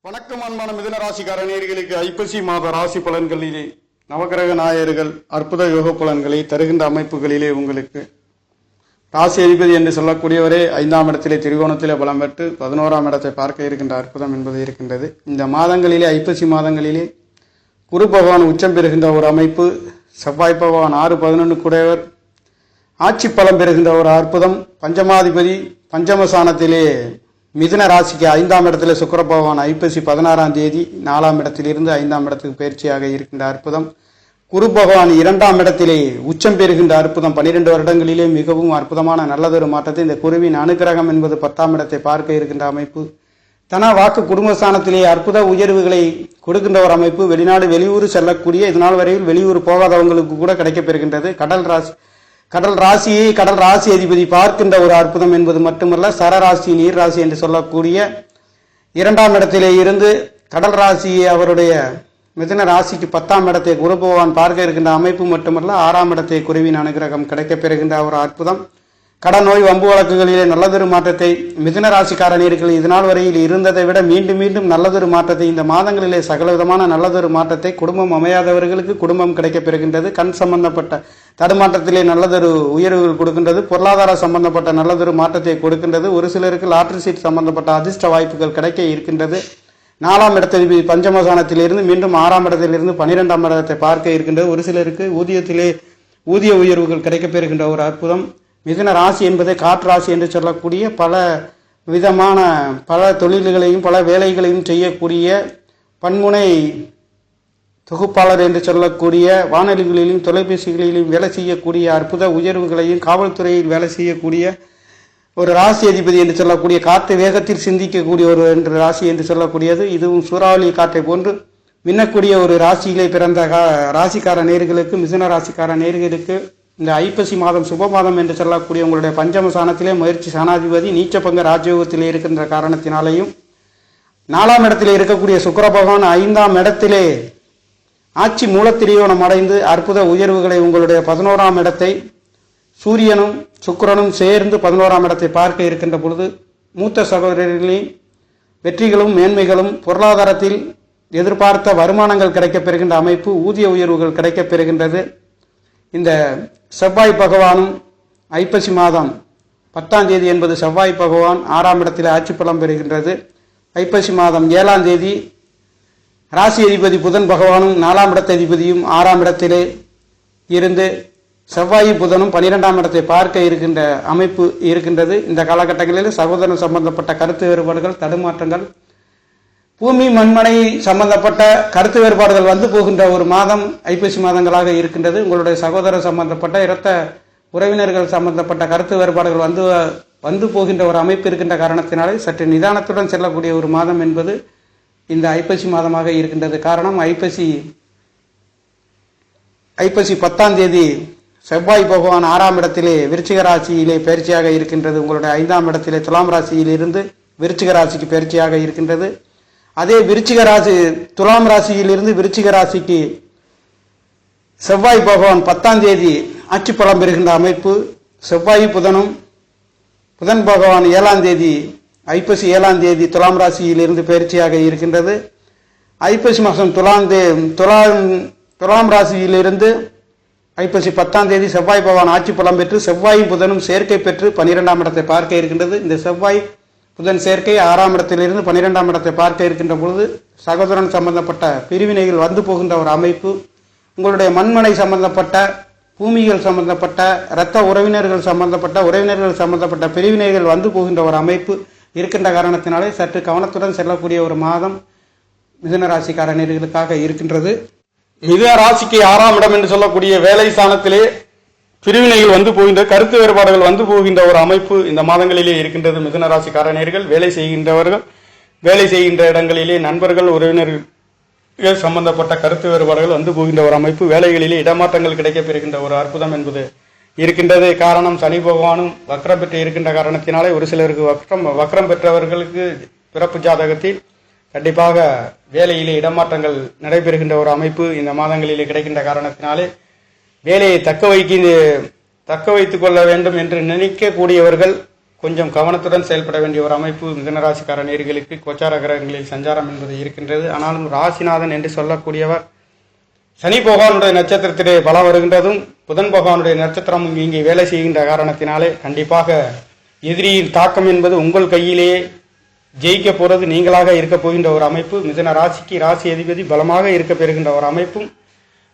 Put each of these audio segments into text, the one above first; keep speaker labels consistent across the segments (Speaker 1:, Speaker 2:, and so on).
Speaker 1: வணக்கம் அன்பான மிதுன ராசிக்கார நேயர்களுக்கு ஐப்பசி மாத ராசி பலன்களிலே நவகிரக நாயர்கள் அற்புத யோக பலன்களை தருகின்ற அமைப்புகளிலே உங்களுக்கு ராசி அதிபதி என்று சொல்லக்கூடியவரே 5ஆம் இடத்திலே திரிகோணத்திலே பலம் பெற்று 11ஆம் இடத்தை பார்க்க இருக்கின்ற அற்புதம் என்பது இருக்கின்றது. இந்த மாதங்களிலே ஐப்பசி மாதங்களிலே குரு பகவான் உச்சம் பெறுகின்ற ஒரு அமைப்பு, செவ்வாய் பகவான் 6-11 கூடையவர் ஆட்சி பலம் பெறுகின்ற ஒரு அற்புதம், பஞ்சமாதிபதி பஞ்சமசானத்திலே மிதுன ராசிக்கு 5ஆம் இடத்துல சுக்கிர பகவான் ஐப்பசி 16ஆம் தேதி 4ஆம் இடத்திலிருந்து 5ஆம் இடத்துக்கு பயிற்சியாக இருக்கின்ற அற்புதம், குரு பகவான் 2ஆம் இடத்திலே உச்சம் பெறுகின்ற அற்புதம், 12 வருடங்களிலே மிகவும் அற்புதமான நல்லதொரு மாற்றத்தை இந்த குருவின் அனுகிரகம் என்பது 10ஆம் இடத்தை பார்க்க இருக்கின்ற அமைப்பு, தன வாக்கு குடும்பஸ்தானத்திலே அற்புத உயர்வுகளை கொடுக்கின்ற ஒரு அமைப்பு, வெளிநாடு வெளியூர் செல்லக்கூடிய இதனால் வரையில் வெளியூர் போகாதவங்களுக்கு கூட கிடைக்கப்பெறுகின்றது. கடல் ராசி அதிபதி பார்க்கின்ற ஒரு அற்புதம் என்பது மட்டுமல்ல, சரராசி நீர் ராசி என்று சொல்லக்கூடிய 2ஆம் இடத்திலே இருந்து கடல் ராசியை அவருடைய மிதுன ராசிக்கு 10ஆம் இடத்தை குரு பகவான் பார்க்க இருக்கின்ற அமைப்பு மட்டுமல்ல, 6ஆம் இடத்தை குருவின் அனுகிரகம் கிடைக்கப்பெறுகின்ற ஒரு அற்புதம், கடன் நோய் வம்பு வழக்குகளிலே நல்லதொரு மாற்றத்தை மிதுன ராசிக்கார நேயர்கள் இதனால் வரையில் இருந்ததை விட மீண்டும் மீண்டும் நல்லதொரு மாற்றத்தை இந்த மாதங்களிலே சகலவிதமான நல்லதொரு மாற்றத்தை, குடும்பம் அமையாதவர்களுக்கு குடும்பம் கிடைக்கப்பெறுகின்றது, கண் சம்பந்தப்பட்ட தடுமாற்றத்திலே நல்லதொரு உயர்வுகள் கொடுக்கின்றது, பொருளாதார சம்பந்தப்பட்ட நல்லதொரு மாற்றத்தை கொடுக்கின்றது, ஒரு சிலருக்கு லாட்டரி சீட் சம்பந்தப்பட்ட அதிர்ஷ்ட வாய்ப்புகள் கிடைக்க இருக்கின்றது. 4ஆம் இடத்தை பஞ்சமசானத்திலிருந்து மீண்டும் 6ஆம் இடத்திலிருந்து 12ஆம் இடத்தை பார்க்க இருக்கின்றது. ஒரு சிலருக்கு ஊதிய உயர்வுகள் கிடைக்கப்பெறுகின்ற ஒரு அற்புதம். மிதுன ராசி என்பதை காற்று ராசி என்று சொல்லக்கூடிய பல தொழில்களையும் பல வேலைகளையும் செய்யக்கூடிய பன்முனை தொகுப்பாளர் என்று சொல்லக்கூடிய வானொலிகளிலும் தொலைபேசிகளிலும் வேலை செய்யக்கூடிய அற்புத உயர்வுகளையும், காவல்துறையில் வேலை செய்யக்கூடிய ஒரு ராசி அதிபதி என்று சொல்லக்கூடிய காற்று வேகத்தில் சிந்திக்கக்கூடிய ஒரு ராசி என்று சொல்லக்கூடியது, இதுவும் சூறாவளி காற்றை போன்று மின்னக்கூடிய ஒரு ராசியிலே பிறந்த ராசிக்கார நேயர்களுக்கு, மிதுன ராசிக்கார நேயர்களுக்கு இந்த ஐப்பசி மாதம் சுப மாதம் என்று சொல்லக்கூடிய உங்களுடைய பஞ்சமசானத்திலே முயற்சி சானாதிபதி நீச்சபங்க ராஜயோகத்திலே இருக்கின்ற காரணத்தினாலேயும், 4ஆம் இடத்திலே இருக்கக்கூடிய சுக்கிர பகவான் 5ஆம் இடத்திலே ஆட்சி மூலத்திரியோணம் அடைந்து அற்புத உயர்வுகளை உங்களுடைய 11ஆம் இடத்தை சூரியனும் சுக்கிரனும் சேர்ந்து 11ஆம் இடத்தை பார்க்க இருக்கின்ற பொழுது மூத்த சகோதரர்களின் வெற்றிகளும் மேன்மைகளும், பொருளாதாரத்தில் எதிர்பார்த்த வருமானங்கள் கிடைக்கப்பெறுகின்ற அமைப்பு, ஊதிய உயர்வுகள் கிடைக்கப்பெறுகின்றது. இந்த செவ்வாய் பகவானும் ஐப்பசி மாதம் 10ஆம் தேதி என்பது செவ்வாய் பகவான் 6ஆம் இடத்தில் ஆட்சி பலம் பெறுகின்றது. ஐப்பசி மாதம் 7ஆம் தேதி ராசி அதிபதி புதன் பகவானும் 4ஆம் இடத்த அதிபதியும் 6ஆம் இடத்திலே இருந்து செவ்வாயும் புதனும் 12ஆம் இடத்தை பார்க்க இருக்கின்ற அமைப்பு இருக்கின்றது. இந்த காலகட்டங்களில் சகோதரன் சம்பந்தப்பட்ட கருத்து வேறுபாடுகள், தடுமாற்றங்கள், பூமி மண்மனை சம்பந்தப்பட்ட கருத்து வேறுபாடுகள் வந்து போகின்ற ஒரு மாதம் ஐப்பசி மாதங்களாக இருக்கின்றது. உங்களுடைய சகோதரர் சம்பந்தப்பட்ட இரத்த உறவினர்கள் சம்பந்தப்பட்ட கருத்து வேறுபாடுகள் வந்து போகின்ற ஒரு அமைப்பு இருக்கின்ற காரணத்தினாலே சற்று நிதானத்துடன் செல்லக்கூடிய ஒரு மாதம் என்பது இந்த ஐப்பசி மாதமாக இருக்கின்றது. காரணம், ஐப்பசி 10ஆம் தேதி செவ்வாய் பகவான் 6ஆம் இடத்திலே விருச்சிக ராசியிலே பயிற்சியாக இருக்கின்றது. உங்களுடைய 5ஆம் இடத்திலே துலாம் ராசியில் இருந்து விருச்சிக ராசிக்கு பயிற்சியாக இருக்கின்றது. அதே துலாம் ராசியிலிருந்து விருச்சிக ராசிக்கு செவ்வாய் பகவான் 10ஆம் தேதி ஆட்சி பலம் பெறுகின்ற அமைப்பு, செவ்வாய் புதனும் புதன் பகவான் 7ஆம் தேதி ஐப்பசி 7ஆம் தேதி துலாம் ராசியிலிருந்து பயிற்சியாக இருக்கின்றது. ஐப்பசி மாதம் துலாம் ராசியிலிருந்து ஐப்பசி 10ஆம் தேதி செவ்வாய் பகவான் ஆட்சி பலம் பெற்று செவ்வாயும் புதனும் சேர்க்கை பெற்று 12ஆம் இடத்தை பார்க்க இருக்கின்றது. இந்த செவ்வாய் புதன் சேர்க்கை 6ஆம் இடத்திலிருந்து 12ஆம் இடத்தை பார்க்க இருக்கின்ற பொழுது சகோதரன் சம்பந்தப்பட்ட பிரிவினைகள் வந்து போகின்ற ஒரு அமைப்பு, உங்களுடைய மண்மனை சம்பந்தப்பட்ட, பூமிகள் சம்பந்தப்பட்ட, இரத்த உறவினர்கள் சம்பந்தப்பட்ட பிரிவினைகள் வந்து போகின்ற ஒரு அமைப்பு இருக்கின்ற காரணத்தினாலே சற்று கவனத்துடன் செல்லக்கூடிய ஒரு மாதம் மிதுன ராசிக்கார நேயர்களுக்காக இருக்கின்றது. மிதுன ராசிக்கு 6ஆம் இடம் என்று சொல்லக்கூடிய வேலை ஸ்தானத்திலே பிரிவினைகள் வந்து போகின்ற, கருத்து வேறுபாடுகள் வந்து போகின்ற ஒரு அமைப்பு இந்த மாதங்களிலே இருக்கின்றது. மிதுன ராசிக்கார நேயர்கள் வேலை செய்கின்ற இடங்களிலே நண்பர்கள் உறவினர்கள் சம்பந்தப்பட்ட கருத்து வேறுபாடுகள் வந்து போகின்ற ஒரு அமைப்பு, வேலைகளிலே இடமாற்றங்கள் கிடைக்கப்பெறுகின்ற ஒரு அற்புதம் என்பது இருக்கின்றது. காரணம், சனி பகவானும் வக்ரம் பெற்று இருக்கின்ற காரணத்தினாலே ஒரு சிலருக்கு வக்ரம் பெற்றவர்களுக்கு பிறப்பு ஜாதகத்தில் கண்டிப்பாக வேலையிலே இடமாற்றங்கள் நடைபெறுகின்ற ஒரு அமைப்பு இந்த மாதங்களிலே கிடைக்கின்ற காரணத்தினாலே வேலையை தக்க வைத்துக் கொள்ள வேண்டும் என்று நினைக்கக்கூடியவர்கள் கொஞ்சம் கவனத்துடன் செயல்பட வேண்டிய ஒரு அமைப்பு மிதுனராசிக்கார நேயர்களுக்கு கோச்சார கிரகங்களில் சஞ்சாரம் என்பது இருக்கின்றது. ஆனாலும் ராசிநாதன் என்று சொல்லக்கூடியவர் சனி பகவானுடைய நட்சத்திரத்திலே பலம் வருகின்றதும் புதன் பகவானுடைய நட்சத்திரமும் இங்கே வேலை செய்கின்ற காரணத்தினாலே கண்டிப்பாக எதிரியின் தாக்கம் என்பது உங்கள் கையிலேயே ஜெயிக்க போறது நீங்களாக இருக்க போகின்ற ஒரு அமைப்பு. மிதுன ராசிக்கு ராசி அதிபதி பலமாக இருக்க பெறுகின்ற ஒரு அமைப்பும்,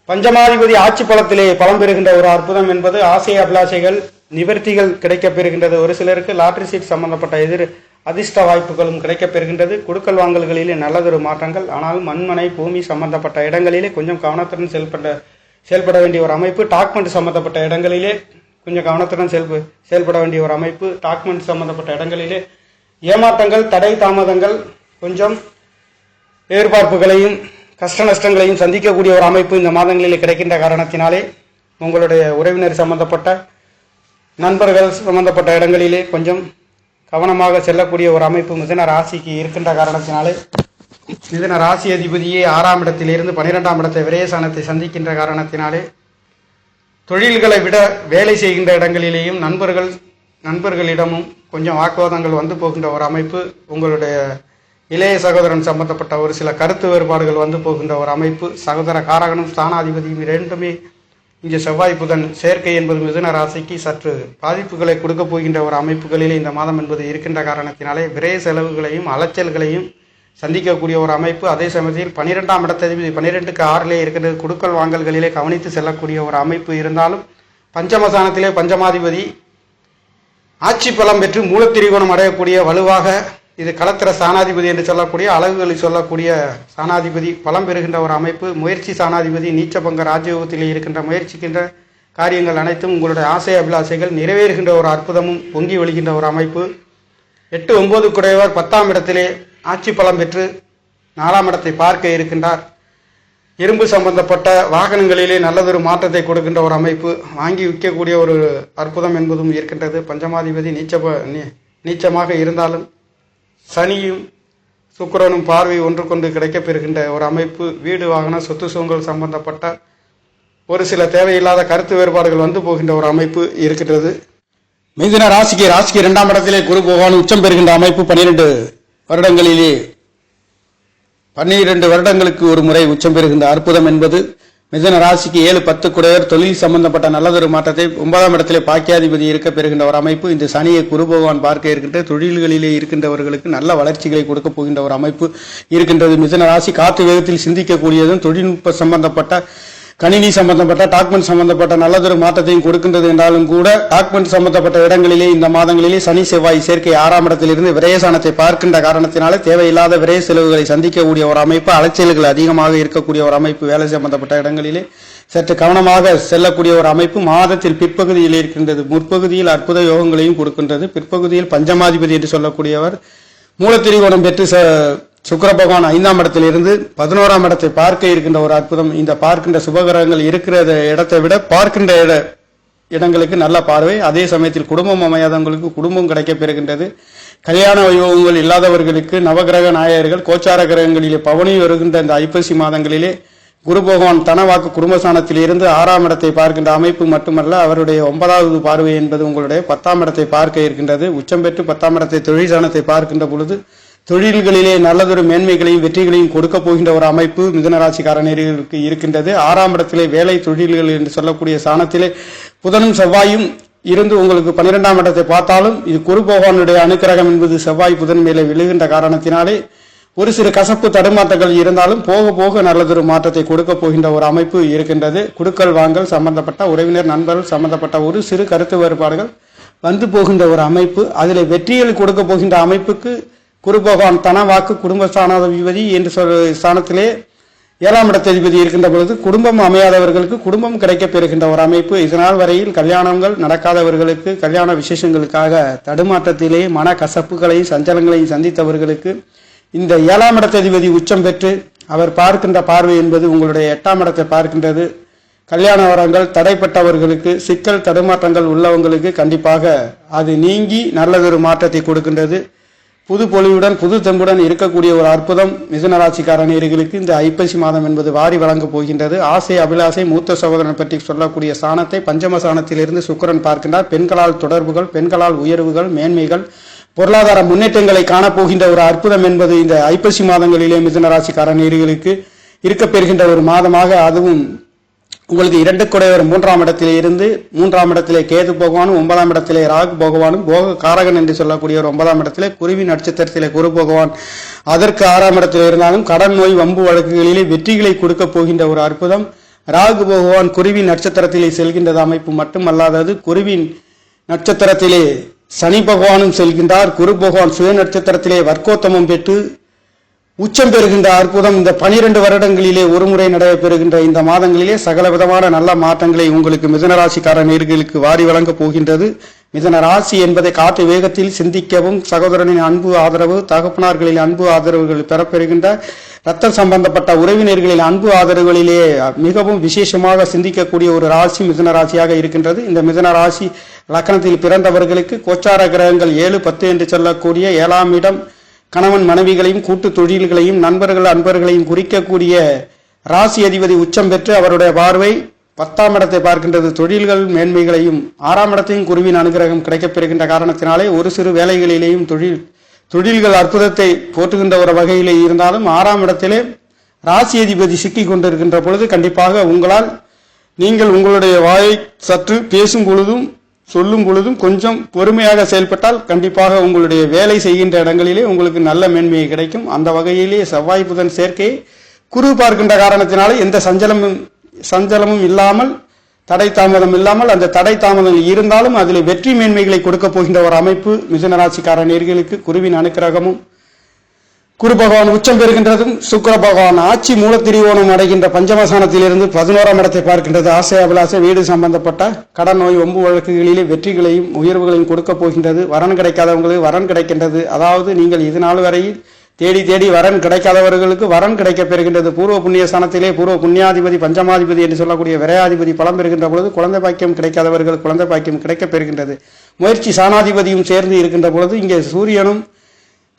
Speaker 1: பஞ்சமாதிபதி ஆட்சி பலத்திலே பலம் பெறுகின்ற ஒரு அற்புதம் என்பது ஆசை அபிலாஷைகள் நிவர்த்திகள் கிடைக்க பெறுகின்றது. ஒரு சிலருக்கு லாட்டரி சீட் சம்பந்தப்பட்ட அதிர்ஷ்ட வாய்ப்புகளும் கிடைக்க பெறுகின்றது. கொடுக்கல் வாங்கல்களிலே நல்லதொரு மாற்றங்கள். ஆனாலும் மண்மனை பூமி சம்பந்தப்பட்ட இடங்களிலே கொஞ்சம் கவனத்துடன் செயல்பட வேண்டிய ஒரு அமைப்பு. டாக்குமெண்ட் சம்பந்தப்பட்ட இடங்களிலே கொஞ்சம் கவனத்துடன் செயல்பட வேண்டிய ஒரு அமைப்பு. டாக்குமெண்ட் சம்பந்தப்பட்ட இடங்களிலே ஏமாற்றங்கள் தடை தாமதங்கள் கொஞ்சம் எதிர்பார்ப்புகளையும் கஷ்ட நஷ்டங்களையும் சந்திக்கக்கூடிய ஒரு அமைப்பு இந்த மாதங்களில் கிடைக்கின்ற காரணத்தினாலே உங்களுடைய உறவினர் சம்பந்தப்பட்ட நண்பர்கள் சம்பந்தப்பட்ட இடங்களிலே கொஞ்சம் கவனமாக செல்லக்கூடிய ஒரு அமைப்பு மிதுன ராசிக்கு இருக்கின்ற காரணத்தினாலே மிதுன ராசி அதிபதியே 6ஆம் இடத்திலிருந்து 12ஆம் இடத்தை விரயசானத்தை சந்திக்கின்ற காரணத்தினாலே தொழில்களை விட வேலை செய்கின்ற இடங்களிலேயும் நண்பர்களிடமும் கொஞ்சம் வாக்குவாதங்கள் வந்து போகின்ற ஒரு அமைப்பு. உங்களுடைய இளைய சகோதரன் சம்பந்தப்பட்ட ஒரு சில கருத்து வேறுபாடுகள் வந்து போகின்ற ஒரு அமைப்பு. சகோதர காரகனும் ஸ்தானாதிபதியும் இரண்டுமே இங்கே செவ்வாய் புதன் சேர்க்கை என்பது மிதுன ராசிக்கு சற்று பாதிப்புகளை கொடுக்க போகின்ற ஒரு அமைப்புகளிலே இந்த மாதம் என்பது இருக்கின்ற காரணத்தினாலே விரைய செலவுகளையும் அலைச்சல்களையும் சந்திக்கக்கூடிய ஒரு அமைப்பு. அதே சமயத்தில் 12ஆம் இடத்ததிபதி 12க்கு 6லே இருக்கிறது. கொடுக்கல் வாங்கல்களிலே கவனித்து செல்லக்கூடிய ஒரு அமைப்பு இருந்தாலும் பஞ்சமசானத்திலே பஞ்சமாதிபதி ஆட்சி பலம் பெற்று மூலத்திரிகோணம் அடையக்கூடிய வலுவாக இது களத்திர சாணாதிபதி என்று சொல்லக்கூடிய அழகுகளில் சொல்லக்கூடிய சாணாதிபதி பலம் பெறுகின்ற ஒரு அமைப்பு. முயற்சி சாணாதிபதி நீச்சபங்க ராஜயோகத்திலே இருக்கின்ற முயற்சிக்கின்ற காரியங்கள் அனைத்தும் உங்களுடைய ஆசை அபிலாசைகள் நிறைவேறுகின்ற ஒரு அற்புதமும் பொங்கி வழிகின்ற ஒரு அமைப்பு. 8 9 குடையவர் 10ஆம் இடத்திலே ஆட்சி பலம் பெற்று 4ஆம் இடத்தை பார்க்க இருக்கின்றார். இரும்பு சம்பந்தப்பட்ட வாகனங்களிலே நல்லதொரு மாற்றத்தை கொடுக்கின்ற ஒரு அமைப்பு. வாங்கி விற்கக்கூடிய ஒரு அற்புதம் என்பதும் இருக்கின்றது. பஞ்சமாதிபதி நீச்சமாக இருந்தாலும் சனியும் சுக்கிரனும் பார்வை ஒன்று கொண்டு கிடைக்கப்பெறுகின்ற ஒரு அமைப்பு. வீடு வாகன சொத்து சுகங்கள் சம்பந்தப்பட்ட ஒரு சில தேவையில்லாத கருத்து வேறுபாடுகள் வந்து போகின்ற ஒரு அமைப்பு இருக்கின்றது. மிதுன ராசிக்கு 2ஆம் இடத்திலே குரு பகவான் உச்சம் பெறுகின்ற அமைப்பு. 12 வருடங்களுக்கு ஒரு முறை உச்சம் பெறுகின்ற அற்புதம் என்பது மிதுன ராசிக்கு 7 10 குடையர் தொழில் சம்பந்தப்பட்ட நல்லதொரு மாற்றத்தை 9ஆம் இடத்திலே பாக்கியாதிபதி இருக்க பெறுகின்ற ஒரு அமைப்பு. இந்த சனியை குரு பகவான் பார்க்க இருக்கின்ற தொழில்களிலே இருக்கின்றவர்களுக்கு நல்ல வளர்ச்சிகளை கொடுக்க போகின்ற ஒரு அமைப்பு இருக்கின்றது. மிதுன ராசி காற்று வேகத்தில் சிந்திக்கக்கூடியதும் தொழில்நுட்ப சம்பந்தப்பட்ட கணினி சம்பந்தப்பட்ட டாக்குமெண்ட் சம்பந்தப்பட்ட நல்லதொரு மாற்றத்தையும் கொடுக்கின்றது என்றாலும் கூட டாக்குமெண்ட் சம்பந்தப்பட்ட இடங்களிலே இந்த மாதங்களிலே சனி செவ்வாய் சேர்க்கை 6ஆம் இடத்திலிருந்து விரயசானத்தை பார்க்கின்ற காரணத்தினாலே தேவையில்லாத விரய செலவுகளை சந்திக்கக்கூடிய ஒரு அமைப்பு. அலைச்சல்கள் அதிகமாக இருக்கக்கூடிய ஒரு அமைப்பு. வேலை சம்பந்தப்பட்ட இடங்களிலே சற்று கவனமாக செல்லக்கூடிய ஒரு அமைப்பு மாதத்தில் பிற்பகுதியில் இருக்கின்றது. முற்பகுதியில் அற்புத யோகங்களையும் கொடுக்கின்றது. பிற்பகுதியில் பஞ்சமாதிபதி என்று சொல்லக்கூடியவர் மூலத்திரிகோணம் பெற்று சுக்கிர பகவான் 5ஆம் இடத்திலிருந்து 11ஆம் இடத்தை பார்க்க இருக்கின்ற ஒரு அற்புதம். இந்த பார்க்கின்ற சுபகிரகங்கள் இருக்கிற இடத்தை விட பார்க்கின்ற இடங்களுக்கு நல்ல பார்வை. அதே சமயத்தில் குடும்பம் அமையாதவங்களுக்கு குடும்பம் கிடைக்க பெறுகின்றது. கல்யாண வைபவங்கள் இல்லாதவர்களுக்கு நவகிரக நாயகர்கள் கோச்சார கிரகங்களிலே பவனி வருகின்ற இந்த ஐப்பசி மாதங்களிலே குரு பகவான் தனவாக்கு குடும்பஸ்தானத்தில் இருந்து 6ஆம் இடத்தை பார்க்கின்ற அமைப்பு மட்டுமல்ல, அவருடைய 9வது பார்வை என்பது உங்களுடைய 10ஆம் இடத்தை பார்க்க இருக்கின்றது. உச்சம் பெற்று 10ஆம் இடத்தை தொழில் ஸ்தானத்தை பார்க்கின்ற பொழுது தொழில்களிலே நல்லதொரு மேன்மைகளையும் வெற்றிகளையும் கொடுக்க போகின்ற ஒரு அமைப்பு மிதுனராசிக்காரர்களுக்கு இருக்கின்றது. 6ஆம் இடத்திலே வேலை தொழில்கள் என்று சொல்லக்கூடிய ஸ்தானத்திலே புதனும் செவ்வாயும் இருந்து உங்களுக்கு 12ஆம் இடத்தை பார்த்தாலும் இது குரு பகவானுடைய அனுக்கிரகம் என்பது செவ்வாய் புதன் மேலே விழுகின்ற காரணத்தினாலே ஒரு சிறு கசப்பு தடுமாற்றங்கள் இருந்தாலும் போக போக நல்லதொரு மாற்றத்தை கொடுக்க போகின்ற ஒரு அமைப்பு இருக்கின்றது. குடுக்கல் வாங்கல் சம்பந்தப்பட்ட உறவினர் நண்பர்கள் சம்பந்தப்பட்ட ஒரு சிறு கருத்து வேறுபாடுகள் வந்து போகின்ற ஒரு அமைப்பு. அதில் வெற்றிகள் கொடுக்க போகின்ற அமைப்புக்கு குரு பகவான் தனவாக்கு குடும்பஸ்தானாதிபதி என்று ஸ்தானத்திலே 7ஆம் இடத்ததிபதி இருக்கின்ற பொழுது குடும்பம் அமையாதவர்களுக்கு குடும்பம் கிடைக்க பெறுகின்ற ஒரு அமைப்பு. இதனால் வரையில் கல்யாணங்கள் நடக்காதவர்களுக்கு கல்யாண விசேஷங்களுக்காக தடுமாற்றத்திலே மன கசப்புகளையும் சஞ்சலங்களையும் சந்தித்தவர்களுக்கு இந்த 7ஆம் இடத்ததிபதி உச்சம் பெற்று அவர் பார்க்கின்ற பார்வை என்பது உங்களுடைய 8ஆம் இடத்தை பார்க்கின்றது. கல்யாண வரங்கள் தடைப்பட்டவர்களுக்கு சிக்கல் தடுமாற்றங்கள் உள்ளவங்களுக்கு கண்டிப்பாக அது நீங்கி நல்லதொரு மாற்றத்தை கொடுக்கின்றது. புது பொலிவுடன் புது தெம்புடன் இருக்கக்கூடிய ஒரு அற்புதம் மிதுன ராசிக்கார நேயர்களுக்கு இந்த ஐப்பசி மாதம் என்பது வாரி வழங்கப் போகின்றது. ஆசை அபிலாசை மூத்த சகோதரன் பற்றி சொல்லக்கூடிய சாணத்தை பஞ்சம சாணத்திலிருந்து சுக்கிரன் பார்க்கின்றார். பெண்களால் தொடர்புகள், பெண்களால் உயர்வுகள், மேன்மைகள், பொருளாதார முன்னேற்றங்களை காணப்போகின்ற ஒரு அற்புதம் என்பது இந்த ஐப்பசி மாதங்களிலே மிதுன ராசிக்கார நேயர்களுக்கு இருக்கப்பெறுகின்ற ஒரு மாதமாக, அதுவும் உங்களுக்கு 2 குடையவர் 3ஆம் இடத்திலே இருந்து 3ஆம் இடத்திலே கேது பகவானும் 9ஆம் இடத்திலே ராகு பகவானும் போக காரகன் என்று சொல்லக்கூடிய ஒரு 9ஆம் இடத்திலே குருவி நட்சத்திரத்திலே குரு பகவான் அதற்கு 6ஆம் இடத்திலே இருந்தாலும் கடன் நோய் வம்பு வழக்குகளிலே வெற்றிகளை கொடுக்க போகின்ற ஒரு அற்புதம். ராகு பகவான் குருவி நட்சத்திரத்திலே செல்கின்றது அமைப்பு மட்டுமல்லாதது, குருவின் நட்சத்திரத்திலே சனி பகவானும் செல்கின்றார். குரு பகவான் சுய நட்சத்திரத்திலே வர்க்கோத்தமம் பெற்று உச்சம் பெறுகின்ற அற்புதம் இந்த 12 வருடங்களிலே ஒருமுறை நடைபெறுகின்ற இந்த மாதங்களிலே சகல விதமான நல்ல மாற்றங்களை உங்களுக்கு மிதுன ராசிக்கார நேயர்களுக்கு வாரி வழங்கப் போகின்றது. மிதுன ராசி என்பதை காட்டு வேகத்தில் சிந்திக்கவும், சகோதரனின் அன்பு ஆதரவு, தகப்பனார்களின் அன்பு ஆதரவுகள் பெறப்பெறுகின்ற ரத்தம் சம்பந்தப்பட்ட உறவினர்களின் அன்பு ஆதரவுகளிலே மிகவும் விசேஷமாக சிந்திக்கக்கூடிய ஒரு ராசி மிதுன ராசியாக இருக்கின்றது. இந்த மிதுன ராசி லக்னத்தில் பிறந்தவர்களுக்கு கோச்சார கிரகங்கள் 7, 10 என்று சொல்லக்கூடிய 7ஆம் இடம் கணவன் மனைவிகளையும் கூட்டு தொழில்களையும் நண்பர்கள் அன்பர்களையும் குறிக்கக்கூடிய ராசி அதிபதி உச்சம் பெற்று அவருடைய பார்வை 10ஆம் இடத்தை பார்க்கின்றது. தொழில்கள் மேன்மைகளையும் 6ஆம் இடத்தையும் குருவின் அனுகிரகம் கிடைக்கப்பெறுகின்ற காரணத்தினாலே ஒரு சிறு வேலைகளிலேயும் தொழில்கள் அற்புதத்தை போற்றுகின்ற ஒரு வகையிலே இருந்தாலும் 6ஆம் இடத்திலே ராசி அதிபதி சிக்கி கொண்டிருக்கின்ற பொழுது கண்டிப்பாக நீங்கள் உங்களுடைய வாயை சற்று பேசும் பொழுதும் சொல்லும் பொழுதும் கொஞ்சம் பொறுமையாக செயல்பட்டால் கண்டிப்பாக உங்களுடைய வேலை செய்கின்ற இடங்களிலே உங்களுக்கு நல்ல மேன்மையை கிடைக்கும். அந்த வகையிலே செவ்வாய் புதன் சேர்க்கை குரு பார்க்கின்ற காரணத்தினாலே எந்த சஞ்சலமும் இல்லாமல், தடை தாமதம் இல்லாமல், அந்த தடை தாமதம் இருந்தாலும் அதில் வெற்றி மேன்மைகளை கொடுக்க போகின்ற ஒரு அமைப்பு மிதுன ராசிக்கார நேயர்களுக்கு குருவின் அனுக்கிரகமும், குரு பகவான் உச்சம் பெறுகின்றதும், சுக்கிர பகவான் ஆட்சி மூலத்திரிவோணம் அடைகின்ற பஞ்சமசானத்திலிருந்து 11ஆம் இடத்தை பார்க்கின்றது. ஆசை அபிலாசை வீடு சம்பந்தப்பட்ட கடன் நோய் வம்பு வழக்குகளிலே வெற்றிகளையும் உயர்வுகளையும் கொடுக்க போகின்றது. வரன் கிடைக்காதவங்களுக்கு வரன் கிடைக்கின்றது. அதாவது நீங்கள் இது நாள் வரையில் தேடி வரன் கிடைக்காதவர்களுக்கு வரன் கிடைக்கப் பெறுகின்றது. பூர்வ புண்ணிய ஸ்தானத்திலே பூர்வ புண்ணியாதிபதி பஞ்சமாதிபதி என்று சொல்லக்கூடிய விரையாதிபதி பலம் பெறுகின்ற பொழுது குழந்தை பாக்கியம் கிடைக்காதவர்கள் குழந்தை பாக்கியம் கிடைக்கப் பெறுகின்றது. முயற்சி சாணாதிபதியும் சேர்ந்து இருக்கின்ற பொழுது இங்கே சூரியனும்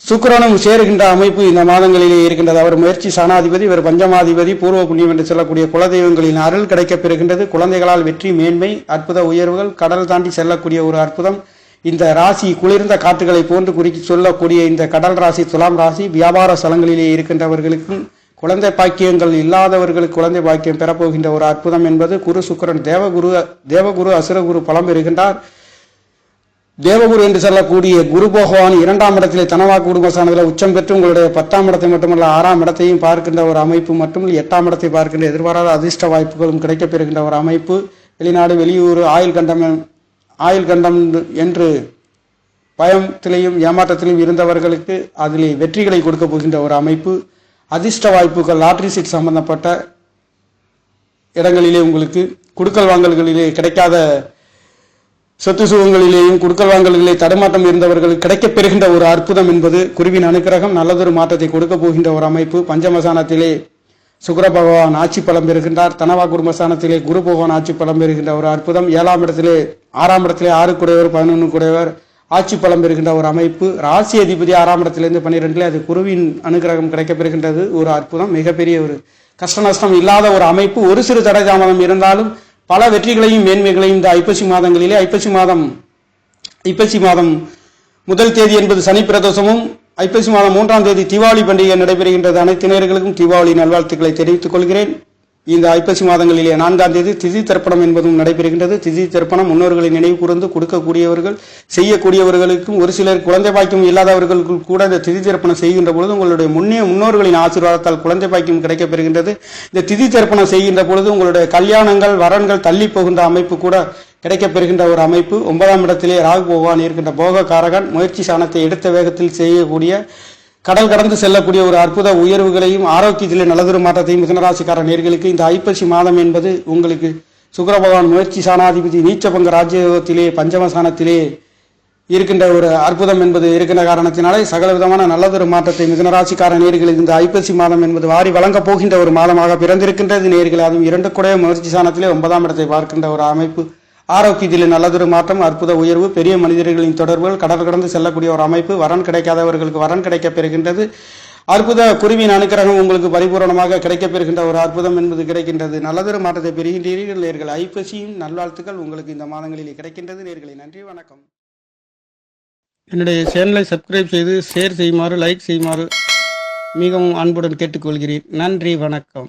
Speaker 1: சுக்கிரனும் சேருகின்ற அமைப்பு இந்த மாதங்களிலே இருக்கின்றது. அவர் முயற்சி சாணாதிபதி, இவர் பஞ்சமாதிபதி, பூர்வ புண்ணியம் என்று சொல்லக்கூடிய குலதெய்வங்களின் அருள் கிடைக்கப் பெறுகின்றது. குழந்தைகளால் வெற்றி மேன்மை, அற்புத உயர்வுகள், கடல் தாண்டி செல்லக்கூடிய ஒரு அற்புதம். இந்த ராசி குளிர்ந்த காற்றுகளை போன்று குறிக்கி சொல்லக்கூடிய இந்த கடல் ராசி துலாம் ராசி வியாபார ஸ்தலங்களிலே இருக்கின்றவர்களுக்கும் குழந்தை பாக்கியங்கள் இல்லாதவர்களுக்கு குழந்தை பாக்கியம் பெறப்போகின்ற ஒரு அற்புதம் என்பது குரு சுக்கிரன் தேவகுரு அசுரகுரு பலம் பெறுகின்றார். தேவகுரு என்று சொல்லக்கூடிய குரு பகவான் 2ஆம் இடத்திலே தனவா குடும்பஸ்தானத்தில் உச்சம் பெற்று உங்களுடைய 10ஆம் இடத்தை மட்டுமல்ல 6ஆம் இடத்தையும் பார்க்கின்ற ஒரு அமைப்பு மட்டுமல்ல 8ஆம் இடத்தை பார்க்கின்ற எதிர்பாராத அதிர்ஷ்ட வாய்ப்புகளும் கிடைக்கப்பெறுகின்ற ஒரு அமைப்பு. வெளிநாடு வெளியூர் ஆயுள் கண்டம் என்று பயத்திலையும் ஏமாற்றத்திலும் இருந்தவர்களுக்கு அதில் வெற்றிகளை கொடுக்க போகின்ற ஒரு அமைப்பு. அதிர்ஷ்ட வாய்ப்புகள் லாட்டரி சீட் சம்பந்தப்பட்ட இடங்களிலே உங்களுக்கு குடுக்கல் வாங்கல்களிலே கிடைக்காத சொத்து சுகங்களிலேயும் குடுக்கல் வாங்கல்களிலே தடுமாற்றம் இருந்தவர்களுக்கு கிடைக்கப் பெறுகின்ற ஒரு அற்புதம் என்பது குருவின் அனுக்கிரகம் நல்லதொரு மாற்றத்தை கொடுக்க போகின்ற ஒரு அமைப்பு. பஞ்சமசானத்திலே சுக்கிர பகவான் ஆட்சி பலம் பெறுகின்றார். தனவா குடும்பஸ்தானத்திலே குரு பகவான் ஆட்சி பலம் பெறுகின்ற ஒரு அற்புதம். 7ஆம் இடத்திலே 6ஆம் இடத்திலே 6 குடையவர் 11 குடையவர் ஆட்சி பலம் பெறுகின்ற ஒரு அமைப்பு. ராசி அதிபதி 6ஆம் இடத்திலிருந்து 12 அது குருவின் அனுகிரகம் கிடைக்கப் பெறுகின்றது. ஒரு அற்புதம், மிகப்பெரிய ஒரு கஷ்ட நஷ்டம் இல்லாத ஒரு அமைப்பு. ஒரு சிறு தடை தாமதம் இருந்தாலும் பல வெற்றிகளையும் மேன்மைகளையும் இந்த ஐப்பசி மாதங்களிலே ஐப்பசி மாதம் முதல் தேதி என்பது சனி பிரதோஷமும், ஐப்பசி மாதம் 3ஆம் தேதி தீபாவளி பண்டிகை நடைபெறுகின்றது. அனைத்து நேயர்களுக்கும் தீபாவளி நல்வாழ்த்துக்களை தெரிவித்துக் கொள்கிறேன். இந்த ஐப்பசி மாதங்களிலே 4ஆம் தேதி திதி தர்ப்பணம் என்பதும் நடைபெறுகின்றது. திதி தர்ப்பணம் முன்னோர்களை நினைவு கூர்ந்து கொடுக்கக்கூடியவர்கள் செய்யக்கூடியவர்களுக்கும், ஒரு சிலர் குழந்தை பாக்கியம் இல்லாதவர்களுக்கு கூட இந்த திதி தர்ப்பணம் செய்கின்ற பொழுது உங்களுடைய முன்னோர்களின் ஆசீர்வாதத்தால் குழந்தை பாக்கியம் கிடைக்கப் பெறுகின்றது. இந்த திதி தர்ப்பணம் செய்கின்ற பொழுது உங்களுடைய கல்யாணங்கள் வரன்கள் தள்ளி போகின்ற அமைப்பு கூட கிடைக்கப் பெறுகின்ற ஒரு அமைப்பு. 9ஆம் இடத்திலே ராகு பகவான் இருக்கின்ற போக காரகன் முயற்சி சாணத்தை எடுத்த வேகத்தில் செய்யக்கூடிய கடல் கடந்து செல்லக்கூடிய ஒரு அற்புத உயர்வுகளையும் ஆரோக்கியத்திலே நல்லதொரு மாற்றத்தையும் மிதுனராசிக்கார நேயர்களுக்கு இந்த ஐப்பசி மாதம் என்பது உங்களுக்கு சுக்கிர பகவான் முயற்சி சாணாதிபதி நீச்சபங்க ராஜயோகத்திலே பஞ்சமசானத்திலே இருக்கின்ற ஒரு அற்புதம் என்பது இருக்கின்ற காரணத்தினாலே சகல விதமான நல்லதொரு மாற்றத்தை மிதுனராசிக்கார நேயர்களுக்கு இந்த ஐப்பசி மாதம் என்பது வாரி வழங்கப் போகின்ற ஒரு மாதமாக பிறந்திருக்கின்றது. நேயர்கள் அதுவும் 2 குடைய முயற்சி சாணத்திலே 9ஆம் இடத்தை பார்க்கின்ற ஒரு அமைப்பு. ஆரோக்கியத்தில் நல்லதொரு மாற்றம், அற்புத உயர்வு, பெரிய மனிதர்களின் தொடர்புகள், கடல் கடந்து செல்லக்கூடிய ஒரு அமைப்பு, வரன் கிடைக்காதவர்களுக்கு வரன் கிடைக்கப் பெறுகின்றது. அற்புத குருவின் அனுக்கிரகம் உங்களுக்கு பரிபூரணமாக கிடைக்கப் பெறுகின்ற ஒரு அற்புதம் என்பது கிடைக்கின்றது. நல்லதொரு மாற்றத்தை பெறுகின்றீர்கள் நேர்கள். ஐப்பசியும் நல்வாழ்த்துக்கள் உங்களுக்கு இந்த மாதங்களிலே கிடைக்கின்றது நேர்களை. நன்றி, வணக்கம். என்னுடைய சேனலை சப்ஸ்கிரைப் செய்து ஷேர் செய்யுமாறு, லைக் செய்யுமாறு மிகவும் அன்புடன் கேட்டுக்கொள்கிறேன். நன்றி, வணக்கம்.